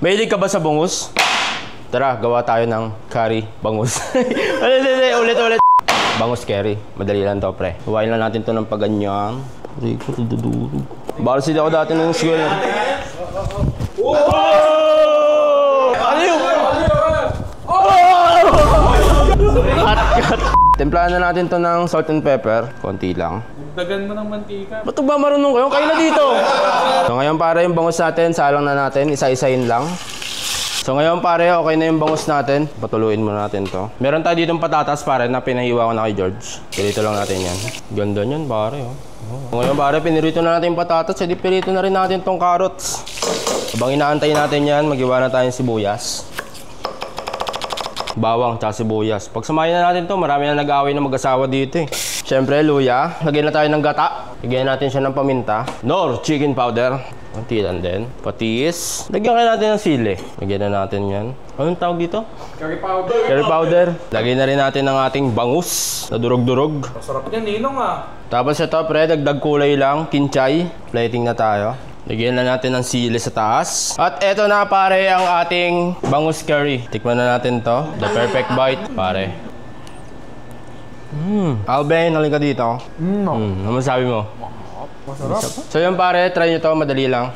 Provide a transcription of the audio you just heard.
Mahilig ka ba sa bangus? Tara, gawa tayo ng curry bangus. Ulit. Bangus curry. Madali lang to, pre. Huwain lang natin to ng paganyan. Rico, dudurog. Balsid ako dati ng school. Ano yun? Cut. Templahan na natin to ng salt and pepper. Konti lang. Dagan mo ng mantika. Ba't ba marunong kayo? Kayo na dito! So ngayon pare, yung bangus natin, salang na natin. Isa-isahin lang. So ngayon pare, okay na yung bangus natin. Patuluin muna natin to. Meron tayo ditong patatas pare na pinahiwa ko na kay George. Pilito lang natin yan. Ganda nyan pare. Oh. So ngayon pare, pinirito na natin yung patatas. Edi pilito na rin natin tong carrots. Habang inaantay natin yan, mag-iwa na tayong sibuyas. Bawang tsaka sibuyas. Pag samahin na natin to, marami na nag-aaway na mag-asawa dito eh. Siyempre, luya. Lagyan na tayo ng gata. Lagyan natin siya ng paminta. Nor chicken powder. Konti lang din. Patis. Lagyan kayo natin ng sili. Lagyan na natin yan. Anong tawag dito? Curry powder. Curry powder. Lagyan na rin natin ng ating bangus na durog-durog. Masarap yan, ninong ah. Tapos ito, pre, dagdag kulay lang. Kinchay. Plating na tayo. Lagyan na natin ng sili sa taas. At eto na pare ang ating bangus curry. Tikman na natin to. The perfect bite, pare. Alben, halika dito. Ano masabi mo? Masarap. So yun pare, try nyo to, madali lang.